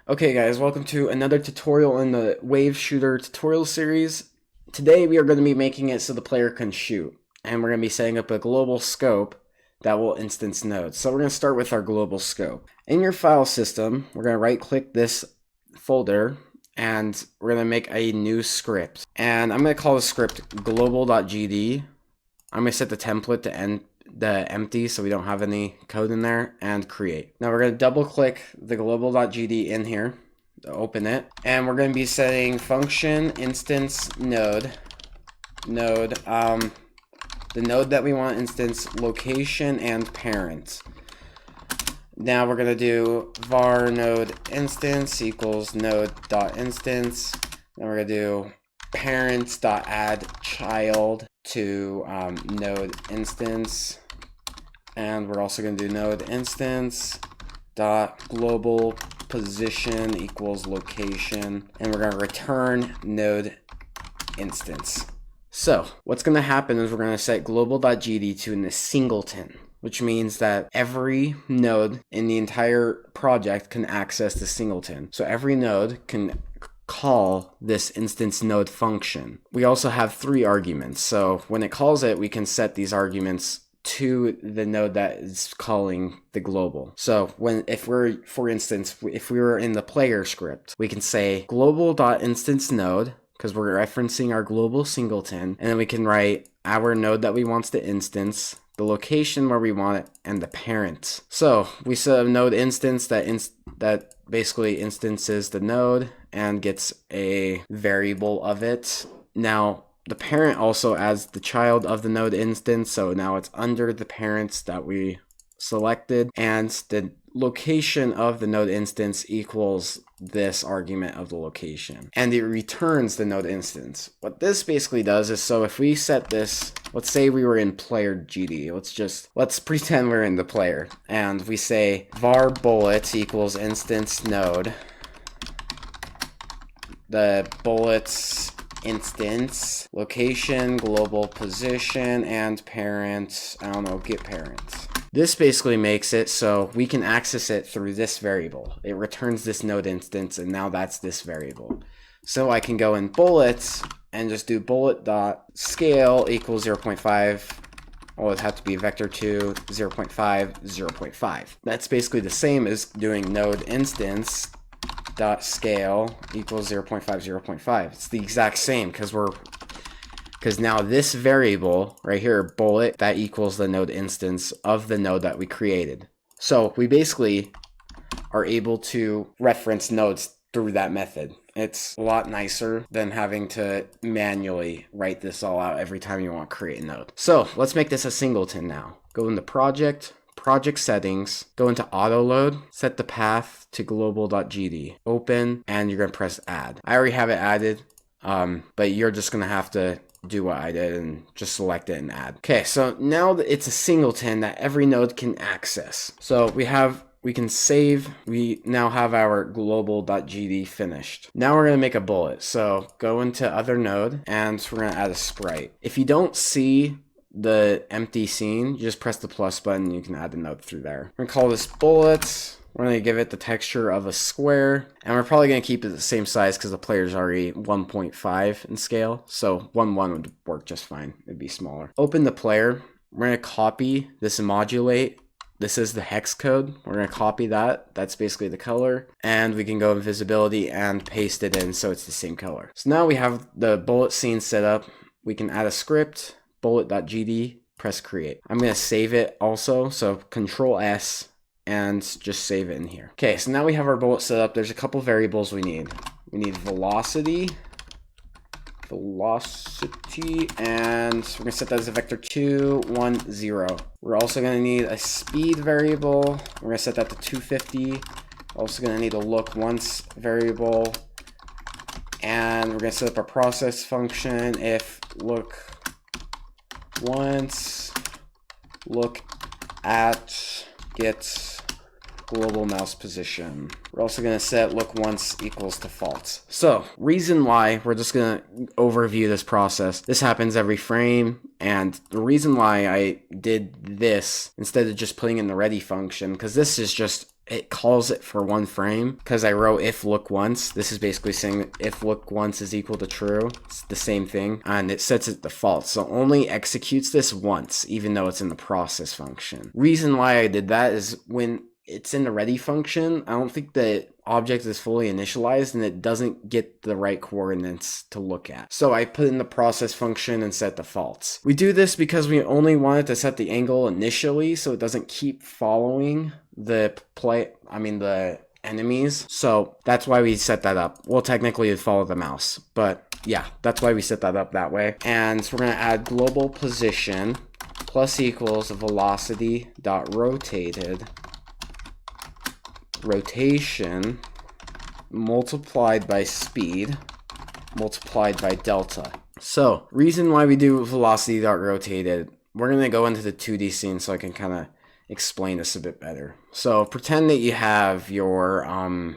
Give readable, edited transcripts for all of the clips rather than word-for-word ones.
Okay guys, welcome to another tutorial in the Wave Shooter tutorial series. Today we are going to be making it so the player can shoot, and we're going to be setting up a global scope that will instance nodes. So we're going to start with our global scope. In your file system, we're going to right click this folder and we're going to make a new script. And I'm going to call the script global.gd. I'm going to set the template to empty so we don't have any code in there, and create. Now we're going to double click the global.gd in here to open it, and we're going to be setting function instance node, the node that we want instance location and parent. Now we're going to do var node instance equals node.instance. Then we're going to do parent.add child to node instance, and we're also going to do node instance dot global position equals location, and we're going to return node instance. So what's going to happen is we're going to set global.gd to a singleton, which means that every node in the entire project can access the singleton. So every node can call this instance node function. We also have 3 arguments. So when it calls it, we can set these arguments to the node that is calling the global. So if we're, for instance, if we were in the player script, we can say global.instance node, because we're referencing our global singleton, and then we can write our node that we want to instance, the location where we want it, and the parent. So we set a node instance that basically instances the node and gets a variable of it. Now the parent also adds the child of the node instance, so now it's under the parents that we selected, and the location of the node instance equals this argument of the location, and it returns the node instance. What this basically does is, so if we set this, let's say we were in player GD, let's pretend we're in the player, and we say var bullet equals instance node, the bullets instance location global position and parent, I don't know, get parent. This basically makes it so we can access it through this variable. It returns this node instance, and now that's this variable. So I can go in bullets and just do bullet.scale equals 0.5. Oh, it had to be vector 2, 0.5, 0.5. That's basically the same as doing node instance dot scale equals 0.5, 0.5. It's the exact same because now this variable right here, bullet, that equals the node instance of the node that we created. So we basically are able to reference nodes through that method. It's a lot nicer than having to manually write this all out every time you want to create a node. So let's make this a singleton now. Go into project settings, go into auto load, set the path to global.gd, open, and you're going to press add. I already have it added, but you're just going to have to do what I did and just select it and add. Okay, so now that it's a singleton that every node can access. So we can save. We now have our global.gd finished. Now we're going to make a bullet. So go into other node and we're going to add a sprite. If you don't see the empty scene, you just press the plus button and you can add the node through there. We're going to call this bullets. We're going to give it the texture of a square, and we're probably going to keep it the same size because the player's already 1.5 in scale, so 1.1 would work just fine. It'd be smaller. Open the player. We're going to copy this and modulate. This is the hex code. We're going to copy that. That's basically the color, and we can go in visibility and paste it in so it's the same color. So now we have the bullet scene set up. We can add a script, bullet.gd, press create. I'm going to save it also, so Control S, and just save it in here. Okay, so now we have our bullet set up. There's a couple variables we need. We need velocity, and we're gonna set that as a vector 2, 1, 0. We're also gonna need a speed variable. We're gonna set that to 250. Also gonna need a look once variable, and we're gonna set up a process function if look once, look at get global mouse position. We're also going to set look once equals to false. So reason why, we're just going to overview this process. This happens every frame, and the reason why I did this instead of just putting in the ready function, because this is just it calls it for 1 frame because I wrote if look once. This is basically saying that if look once is equal to true. It's the same thing, and it sets it default, so only executes this once even though it's in the process function. Reason why I did that is when it's in the ready function, I don't think the object is fully initialized and it doesn't get the right coordinates to look at. So I put in the process function and set defaults. We do this because we only wanted to set the angle initially so it doesn't keep following the enemies. So that's why we set that up. Well, technically it'd follow the mouse, but yeah, that's why we set that up that way. And so we're gonna add global position plus equals velocity dot rotated rotation multiplied by speed multiplied by delta. So reason why we do velocity dot rotated, we're gonna go into the 2D scene so I can kind of explain this a bit better. So pretend that you have your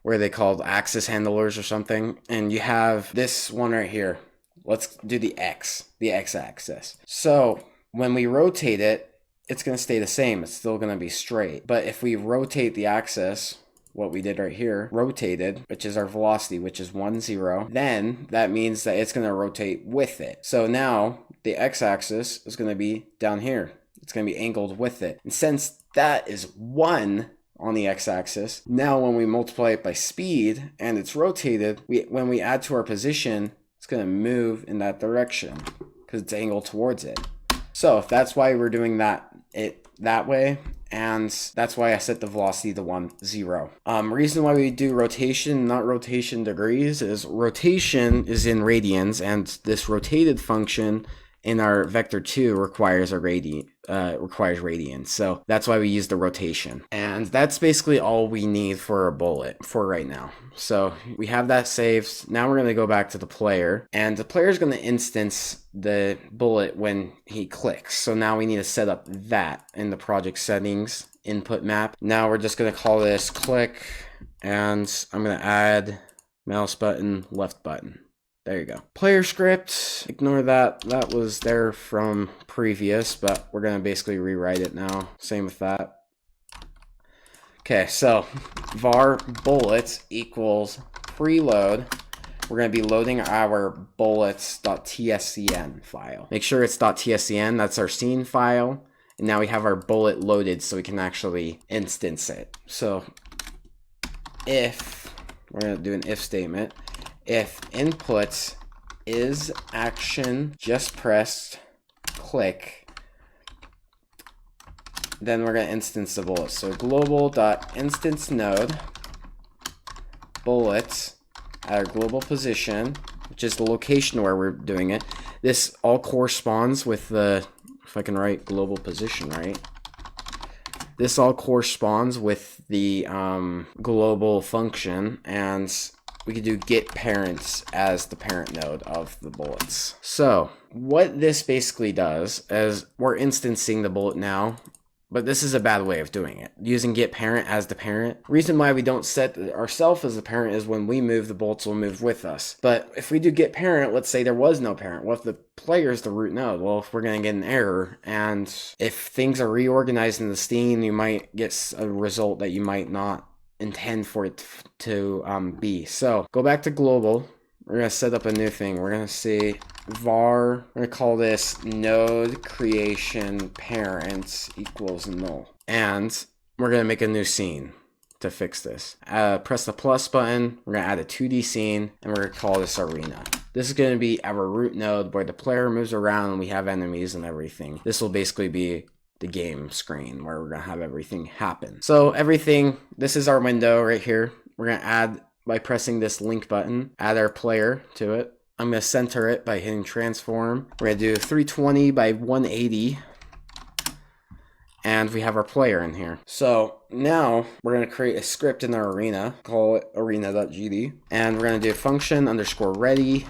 what are they called, axis handlers or something, and you have this one right here. Let's do the x-axis. So when we rotate it, it's going to stay the same. It's still going to be straight. But if we rotate the axis, what we did right here, rotated, which is our velocity, which is 1, 0, then that means that it's going to rotate with it. So now the x-axis is going to be down here. It's going to be angled with it. And since that is 1 on the x-axis, now when we multiply it by speed and it's rotated, when we add to our position, it's going to move in that direction because it's angled towards it. So that's why we're doing that way, and that's why I set the velocity to 1, 0. Reason why we do rotation, not rotation degrees, is rotation is in radians, and this rotated function in our vector 2 requires a radian. So that's why we use the rotation. And that's basically all we need for a bullet for right now. So we have that saved. Now we're going to go back to the player, and the player is going to instance the bullet when he clicks. So now we need to set up that in the project settings input map. Now we're just going to call this click, and I'm going to add mouse button, left button. There you go. Player script, ignore that. That was there from previous, but we're going to basically rewrite it now. Same with that. Okay, so var bullets equals preload. We're going to be loading our bullets.tscn file. Make sure it's .tscn, that's our scene file. And now we have our bullet loaded so we can actually instance it. So if, we're going to do an if statement. If input is action just pressed click, then we're going to instance the bullet. So global.instance node bullets at our global position, which is the location where we're doing it. This all corresponds with the, if I can write global position right, this all corresponds with the global function, and we could do get parents as the parent node of the bullets. So what this basically does is we're instancing the bullet now, but this is a bad way of doing it, using get parent as the parent. Reason why we don't set ourselves as the parent is when we move, the bullets will move with us. But if we do get parent, let's say there was no parent. Well, if the player is the root node, well, if we're going to get an error, and if things are reorganized in the scene, you might get a result that you might not intend for it to be. So go back to global. We're going to set up a new thing. We're going to say var, we're going to call this node creation parents equals null. And we're going to make a new scene to fix this. Press the plus button. We're going to add a 2D scene, and we're going to call this arena. This is going to be our root node where the player moves around and we have enemies and everything. This will basically be the game screen where we're going to have everything happen. So everything, this is our window right here. We're going to add, by pressing this link button, add our player to it. I'm going to center it by hitting transform. We're going to do 320 by 180. And we have our player in here. So now we're going to create a script in our arena, call it arena.gd. And we're going to do function underscore ready.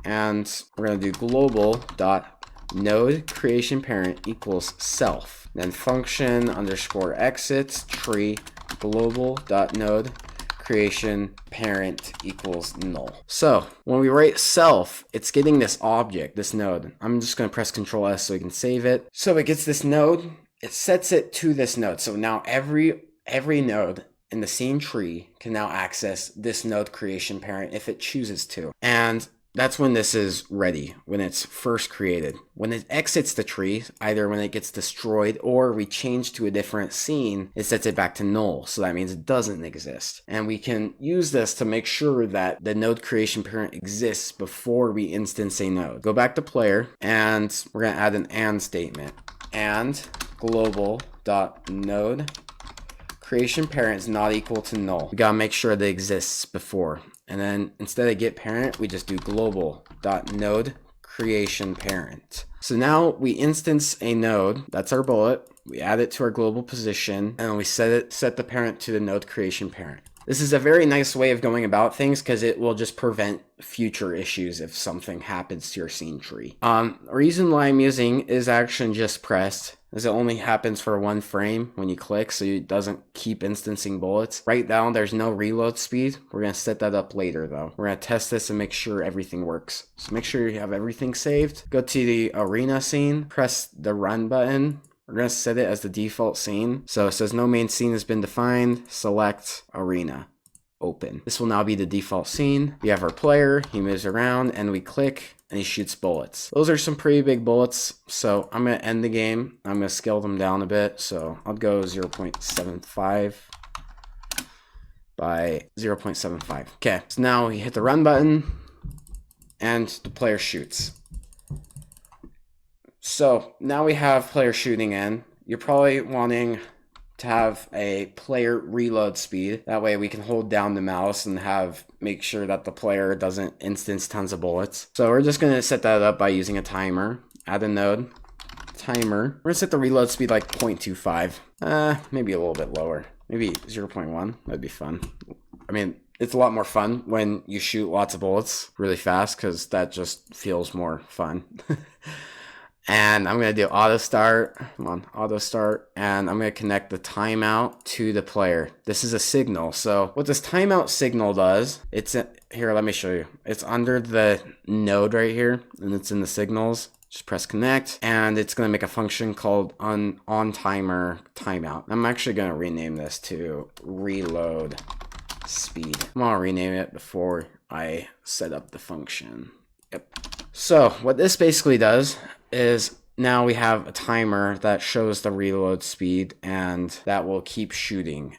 And we're going to do global.node creation parent equals self. Then function underscore exit tree global.node creation parent equals null. So when we write self, it's getting this object, this node. I'm just going to press Control S so we can save it. So it gets this node, it sets it to this node. So now every every node in the scene tree can now access this node creation parent if it chooses to. And that's when this is ready, when it's first created. When it exits the tree, either when it gets destroyed or we change to a different scene, it sets it back to null. So that means it doesn't exist. And we can use this to make sure that the node creation parent exists before we instance a node. Go back to player, and we're going to add an and statement. And global.node creation parent is not equal to null. We gotta make sure that it exists before. And then instead of get parent, we just do global.node creation parent. So now we instance a node, that's our bullet. We add it to our global position, and we set the parent to the node creation parent. This is a very nice way of going about things because it will just prevent future issues if something happens to your scene tree. The reason why I'm using is action just pressed, as it only happens for one frame when you click, so it doesn't keep instancing bullets. Right now, there's no reload speed. We're going to set that up later, though. We're going to test this and make sure everything works. So make sure you have everything saved. Go to the arena scene, press the run button. We're going to set it as the default scene. So it says no main scene has been defined. Select arena. Open. This will now be the default scene. We have our player, he moves around, and we click, and he shoots bullets. Those are some pretty big bullets, so I'm going to end the game. I'm going to scale them down a bit, so I'll go 0.75 by 0.75. Okay, so now we hit the run button, and the player shoots. So now we have player shooting in. You're probably wanting to have a player reload speed. That way we can hold down the mouse and make sure that the player doesn't instance tons of bullets. So we're just going to set that up by using a timer. Add a node. Timer. We're going to set the reload speed like 0.25. Maybe a little bit lower. Maybe 0.1. That'd be fun. I mean, it's a lot more fun when you shoot lots of bullets really fast because that just feels more fun. And I'm going to do auto start. Come on, auto start. And I'm going to connect the timeout to the player. This is a signal. So what this timeout signal does, here, let me show you. It's under the node right here, and it's in the signals. Just press connect, and it's going to make a function called on timer timeout. I'm actually going to rename this to reload speed. I'm going to rename it before I set up the function. Yep. So what this basically does is now we have a timer that shows the reload speed, and that will keep shooting.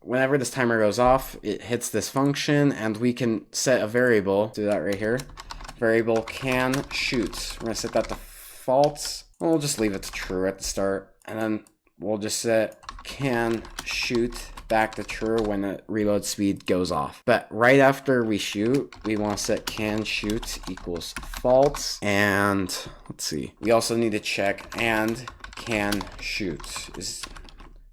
Whenever this timer goes off, it hits this function, and we can set a variable. Do that right here. Variable can shoot. We're going to set that to false. We'll just leave it to true at the start, and then we'll just set can shoot back to true when the reload speed goes off. But right after we shoot, we want to set can shoot equals false. And let's see, we also need to check and can shoot.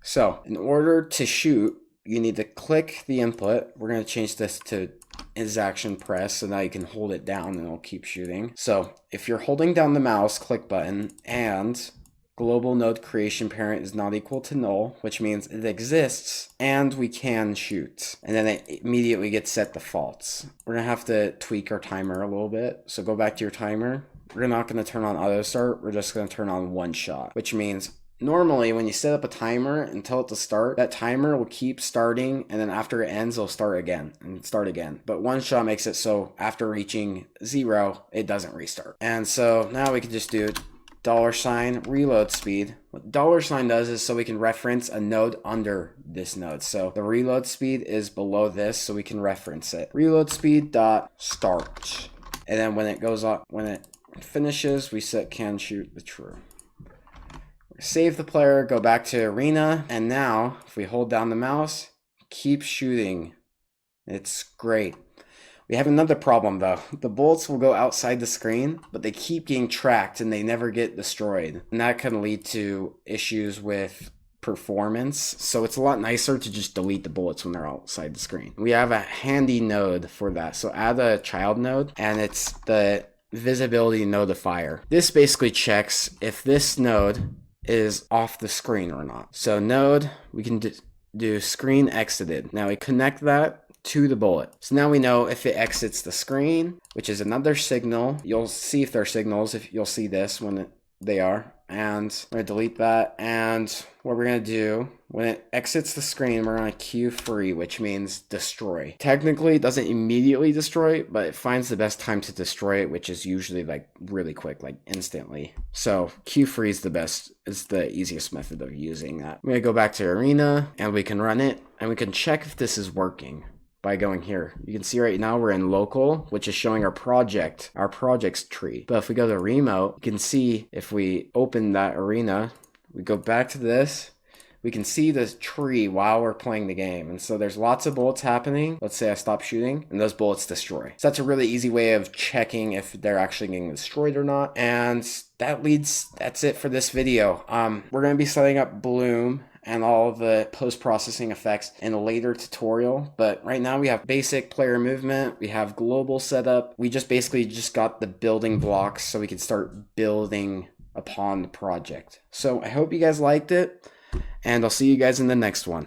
So in order to shoot, you need to click the input. We're going to change this to is action press, so now you can hold it down and it'll keep shooting. So if you're holding down the mouse, click button, and global node creation parent is not equal to null, which means it exists and we can shoot. And then it immediately gets set to false. We're going to have to tweak our timer a little bit. So go back to your timer. We're not going to turn on auto start. We're just going to turn on one shot, which means normally when you set up a timer and tell it to start, that timer will keep starting, and then after it ends, it'll start again and start again. But one shot makes it so after reaching 0, it doesn't restart. And so now we can just do $ reload speed. What $ does is so we can reference a node under this node. So the reload speed is below this, so we can reference it. Reload speed dot start. And then when it goes up, when it finishes, we set can shoot the true. Save the player, go back to arena, and now if we hold down the mouse, keep shooting. It's great. We have another problem though. The bullets will go outside the screen, but they keep getting tracked and they never get destroyed. And that can lead to issues with performance. So it's a lot nicer to just delete the bullets when they're outside the screen. We have a handy node for that. So add a child node, and it's the visibility notifier. This basically checks if this node is off the screen or not. So node, we can do screen exited. Now we connect that to the bullet. So now we know if it exits the screen, which is another signal. You'll see if there are signals, if you'll see this when they are. and I'm going to delete that. And what we're going to do, when it exits the screen, we're going to queue free, which means destroy. Technically, it doesn't immediately destroy, but it finds the best time to destroy it, which is usually like really quick, like instantly. So queue free is the easiest method of using that. I'm going to go back to Arena, and we can run it, and we can check if this is working by going here. You can see right now we're in local, which is showing our project's tree. But if we go to remote, you can see if we open that arena, we go back to this, we can see this tree while we're playing the game. And so there's lots of bullets happening. Let's say I stop shooting and those bullets destroy. So that's a really easy way of checking if they're actually getting destroyed or not. And that's it for this video. We're going to be setting up Bloom and all the post-processing effects in a later tutorial. But right now we have basic player movement, we have global setup. We basically got the building blocks so we can start building upon the project. So I hope you guys liked it, and I'll see you guys in the next one.